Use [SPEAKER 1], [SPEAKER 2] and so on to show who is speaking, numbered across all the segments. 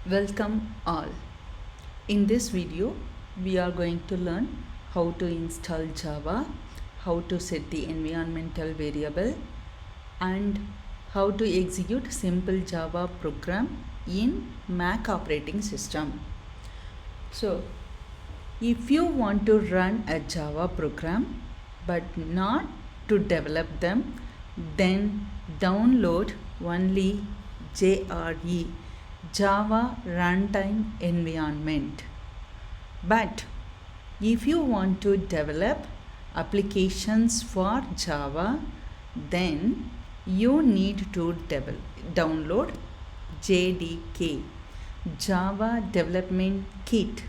[SPEAKER 1] Welcome all. In this video, we are going to learn how to install Java, how to set the environmental variable, and how to execute simple Java program in Mac operating system. So, if you want to run a Java program but not to develop them, then download only JRE, Java Runtime Environment. But if you want to develop applications for Java, then you need to download JDK, Java Development Kit.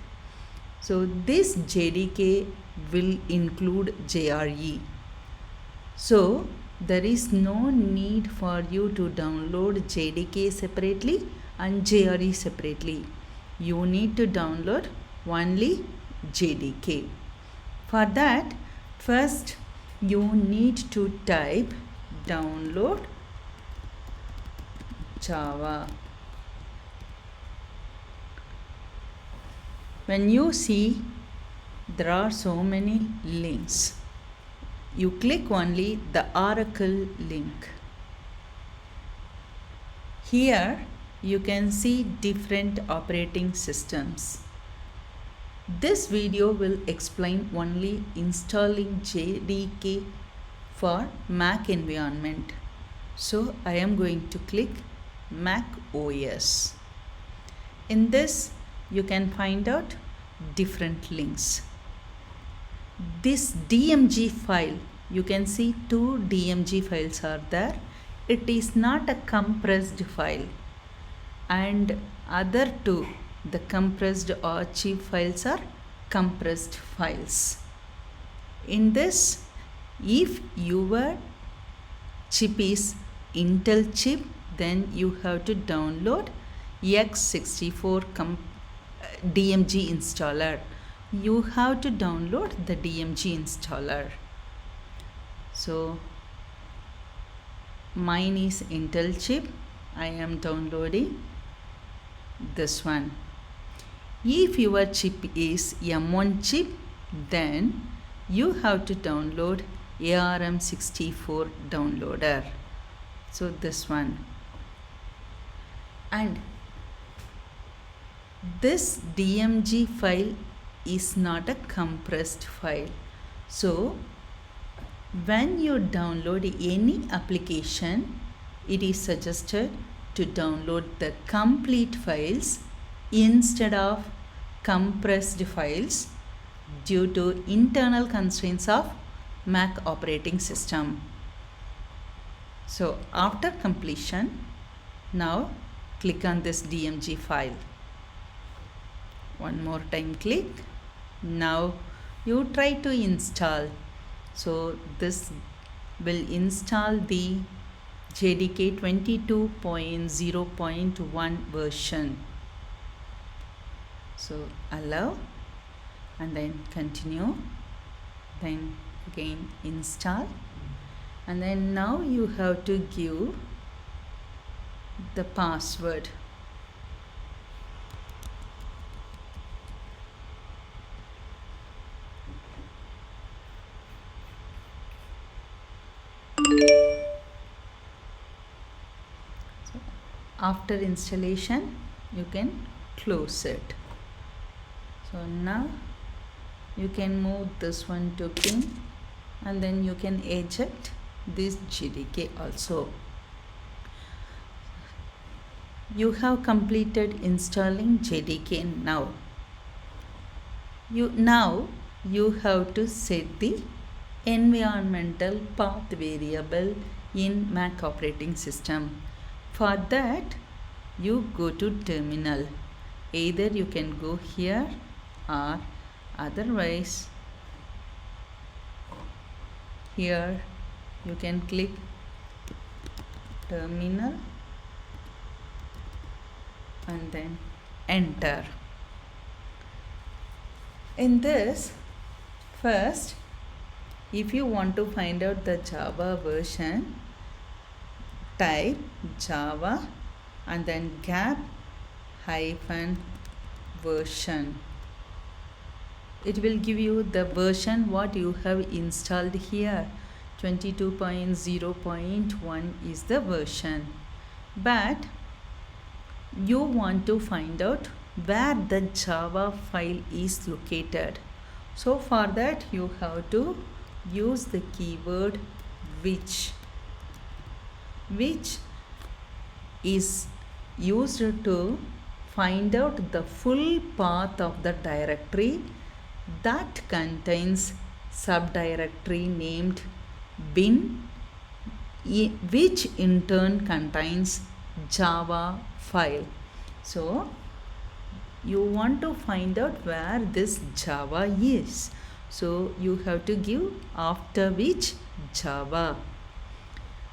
[SPEAKER 1] So this JDK will include JRE. So there is no need for you to download JDK separately and JRE separately. You need to download only JDK. For that, first you need to type download Java. When you see there are so many links, you click only the Oracle link. Here you can see different operating systems. This video will explain only installing JDK for Mac environment. So I am going to click Mac OS. In this you can find out different links. This DMG file, you can see two DMG files are there. It is not a compressed file, and other two, the compressed or zip files, are compressed files. In this, if your chip is Intel chip, then you have to download x64 DMG installer. You have to download the DMG installer. So mine is Intel chip. I am downloading this one. If your chip is M1 chip, then you have to download ARM64 downloader. So this one. And this DMG file is not a compressed file. So when you download any application, it is suggested to download the complete files instead of compressed files due to internal constraints of Mac operating system. So after completion, now click on this DMG file. One more time click. Now you try to install. So this will install the JDK 22.0.1 version. So allow and then continue, then again install, and then now you have to give the password. After installation, you can close it. So now you can move this one to pin, and then you can eject this JDK also. You have completed installing JDK now. You have to set the environmental path variable in Mac operating system. For that, you go to terminal. Either you can go here or otherwise here you can click terminal and then enter. In this, first, if you want to find out the Java version, type Java and then gap hyphen version. It will give you the version what you have installed here. 22.0.1 is the version. But you want to find out where the Java file is located. So for that you have to use the keyword which is used to find out the full path of the directory that contains subdirectory named bin, which in turn contains Java file. So you want to find out where this Java is. So you have to give after which Java.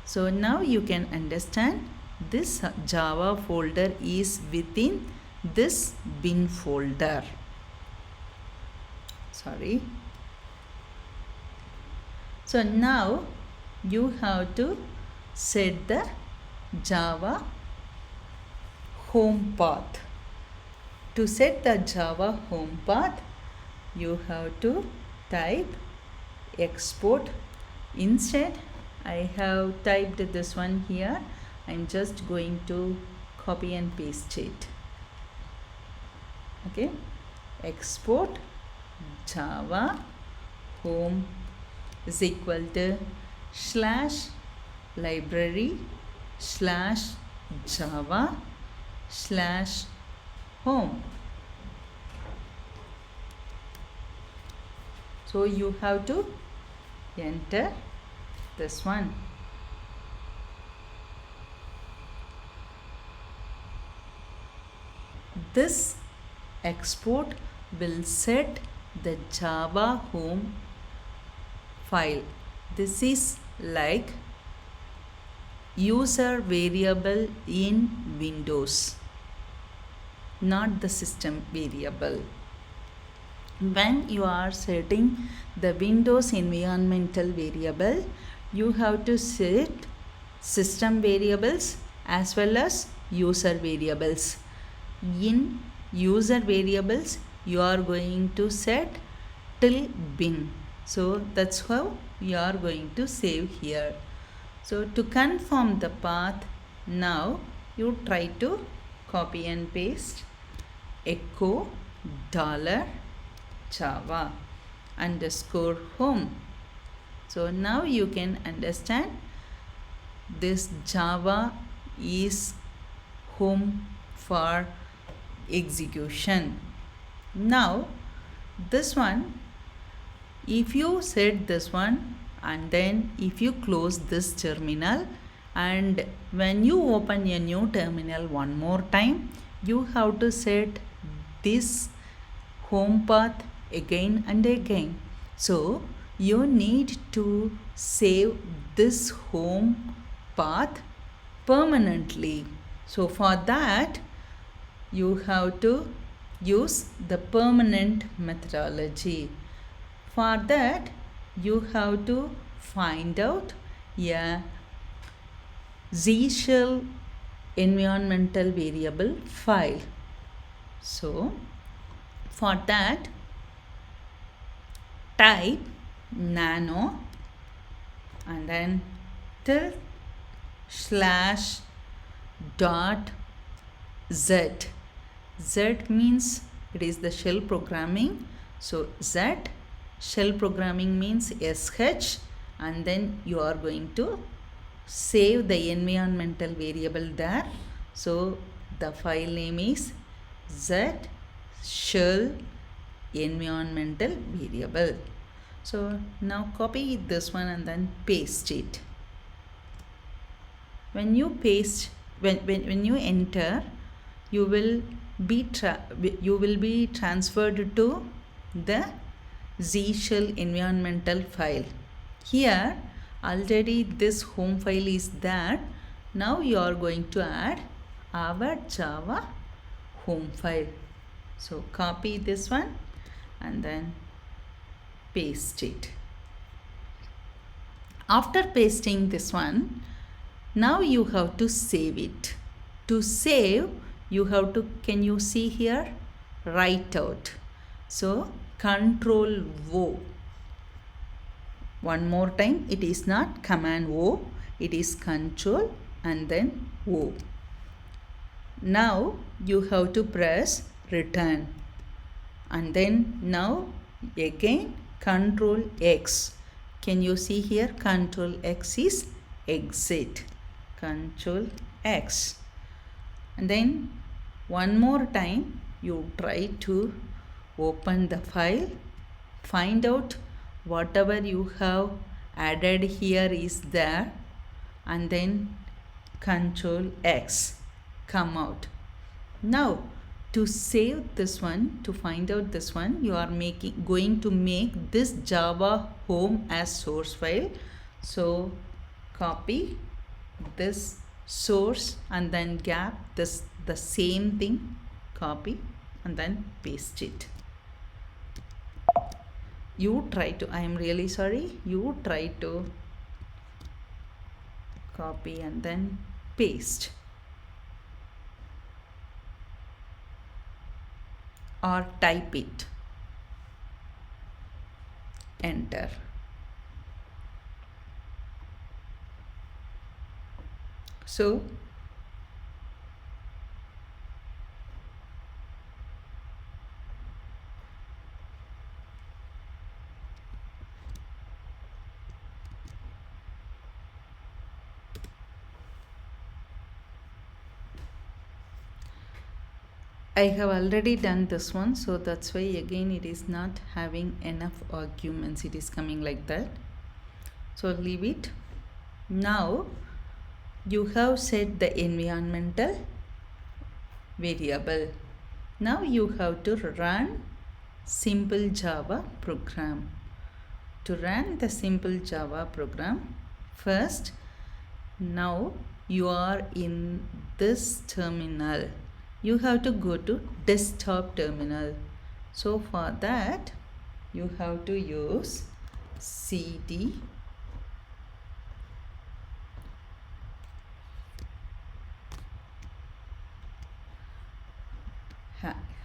[SPEAKER 1] So now you can understand this Java folder is within this bin folder. So now you have to set the Java home path. To set the Java home path, you have to type export. Instead, I have typed this one here. I'm just going to copy and paste it. Okay, export Java home is equal to /library/Java/home. So you have to enter this one. This export will set the Java home file. This is like user variable in Windows, not the system variable. When you are setting the Windows environmental variable, you have to set system variables as well as user variables. In user variables, you are going to set till bin. So that's how you are going to save here. So to confirm the path, now you try to copy and paste echo $Java underscore home. So now you can understand this Java is home for execution. Now this one, if you set this one and then if you close this terminal, and when you open a new terminal one more time, you have to set this home path again and again. So you need to save this home path permanently. So for that you have to use the permanent methodology. For that you have to find out a Z shell environmental variable file. So for that type nano and then till slash dot z. Z means it is the shell programming. So Z shell programming means sh, and then you are going to save the environmental variable there. So the file name is Z shell environmental variable. So now copy this one and then paste it. When you paste, when you enter, you will be transferred to the Z shell environmental file. Here already this home file is there. Now you are going to add our Java home file. So copy this one and then paste it. After pasting this one, now you have to save it. To save, you have to, can you see here, write out. So control O. One more time, it is not command O, it is control and then O. Now you have to press return, and then now again control X. Can you see here, control X is exit, control X. And then one more time you try to open the file, find out whatever you have added here is there, and then control X, come out. Now to save this one, to find out this one, you are going to make this Java home as source file. So copy this source and then gap this, the same thing, copy and then paste it. You try to, I am really sorry, you try to copy and then paste, or type it, enter. So I have already done this one, so that's why again it is not having enough arguments, it is coming like that. So leave it. Now you have set the environmental variable. Now you have to run simple Java program. To run the simple Java program, first, now you are in this terminal. You have to go to desktop terminal. So for that you have to use cd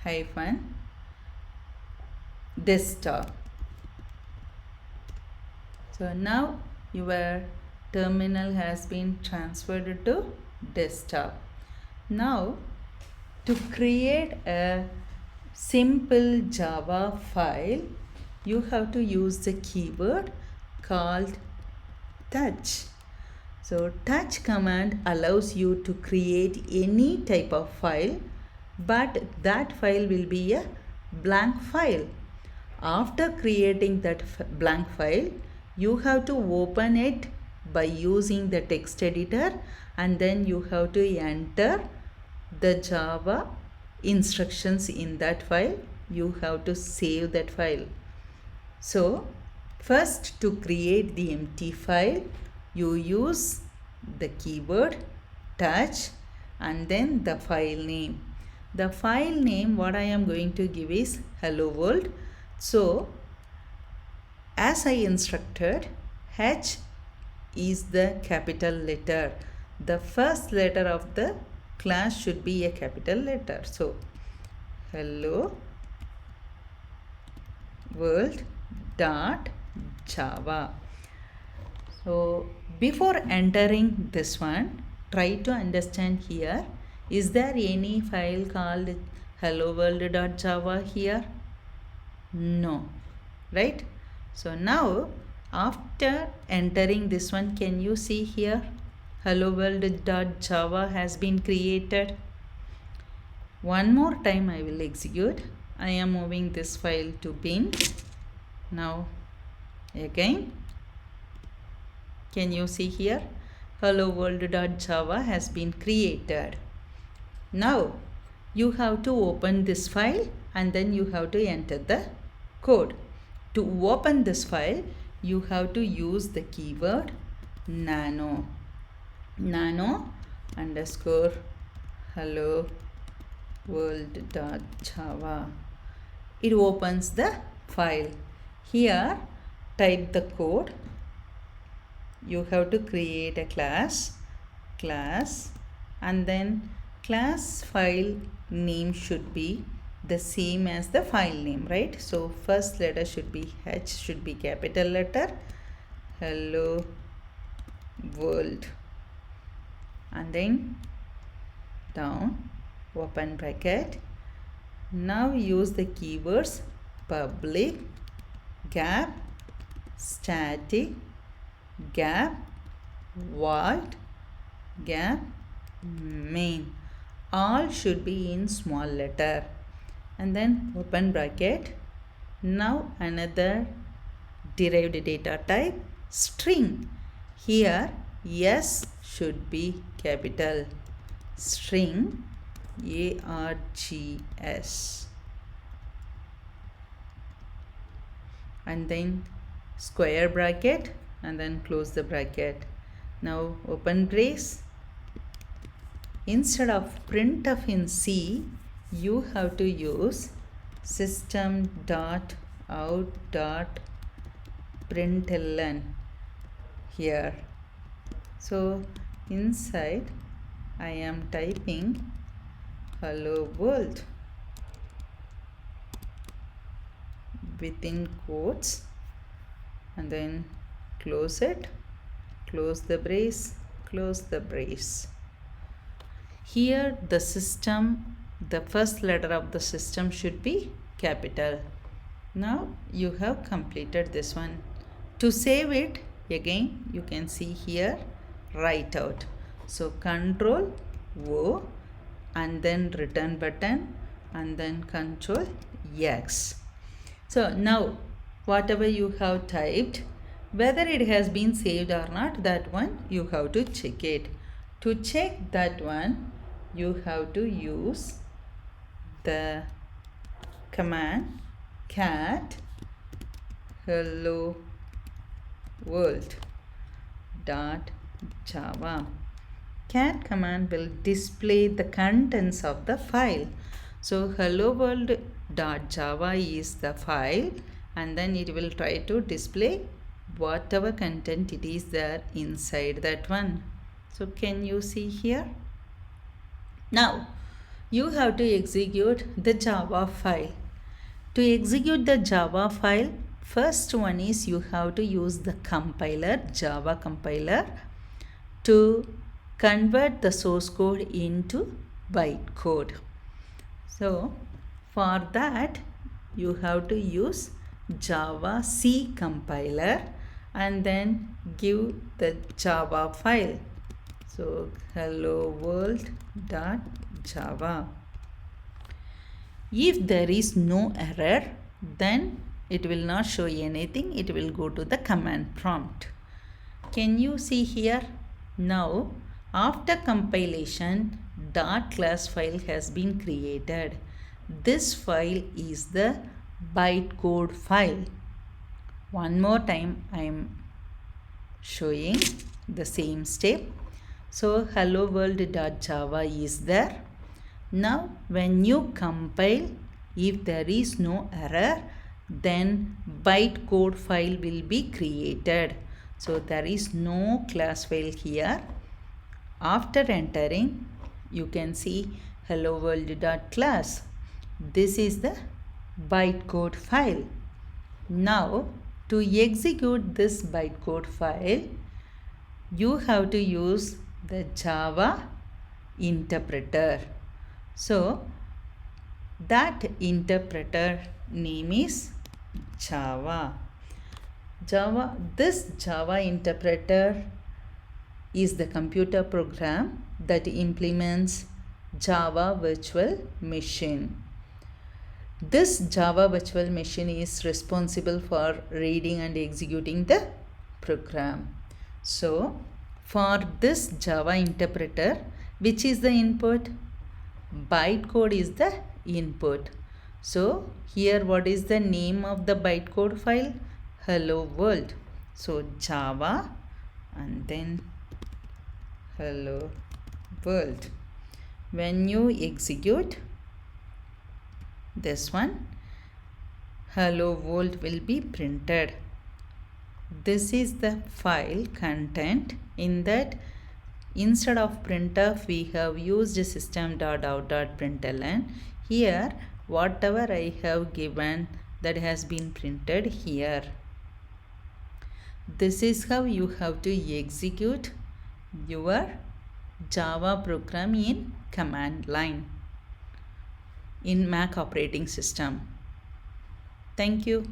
[SPEAKER 1] hyphen desktop. So now your terminal has been transferred to desktop. Now to create a simple Java file, you have to use the keyword called touch. So touch command allows you to create any type of file, but that file will be a blank file. After creating that blank file, you have to open it by using the text editor, and then you have to enter the Java instructions in that file. You have to save that file. So first, to create the empty file, you use the keyword touch and then the file name. The file name what I am going to give is hello world. So as I instructed, H is the capital letter. The first letter of the class should be a capital letter. So hello world dot Java. So before entering this one, try to understand here, is there any file called hello world dot Java here? No, right? So now after entering this one, can you see here hello world dot Java has been created? One more time I will execute. I am moving this file to bin. Now again, can you see here hello world dot Java has been created. Now you have to open this file and then you have to enter the code. To open this file, you have to use the keyword nano underscore hello world dot Java. It opens the file. Here type the code. You have to create a class and then class file name should be the same as the file name, right? So first letter should be H, should be capital letter, hello world, and then down, open bracket. Now use the keywords public, gap, static, gap, void, gap, main. All should be in small letter, and then open bracket. Now another derived data type, string. Here S should be capital, string, ARGS, and then square bracket and then close the bracket. Now open brace. Instead of printf in C, you have to use system.out.println here. So inside I am typing hello world within quotes, and then close it, close the brace, close the brace. Here the system, the first letter of the system should be capital. Now you have completed this one. To save it, again you can see here, write out. So Control O and then return button and then Control X. So now whatever you have typed, whether it has been saved or not, that one you have to check it. To check that one, you have to use the command cat hello world dot java. Cat command will display the contents of the file. So hello world dot java is the file, and then it will try to display whatever content it is there inside that one. So can you see here? Now you have to execute the Java file. To execute the Java file, first one is you have to use the compiler, Java compiler, to convert the source code into bytecode. So for that you have to use Java C compiler and then give the Java file. So hello world dot java. If there is no error, then it will not show anything. It will go to the command prompt. Can you see here? Now after compilation, dot class file has been created. This file is the bytecode file. One more time I am showing the same step. So hello world.java is there. Now when you compile, if there is no error, then bytecode file will be created. So there is no class file here. After entering, you can see hello world.class. This is the bytecode file. Now to execute this bytecode file, you have to use the Java interpreter. So that interpreter name is Java. This Java interpreter is the computer program that implements Java virtual machine. This Java virtual machine is responsible for reading and executing the program. So for this Java interpreter, which is the input? Bytecode is the input. So here what is the name of the bytecode file? Hello world. So Java and then hello world. When you execute this one, hello world will be printed. This is the file content. In that Instead of printf, we have used system.out.println. Here, whatever I have given, that has been printed here. This is how you have to execute your Java program in command line in Mac operating system. Thank you.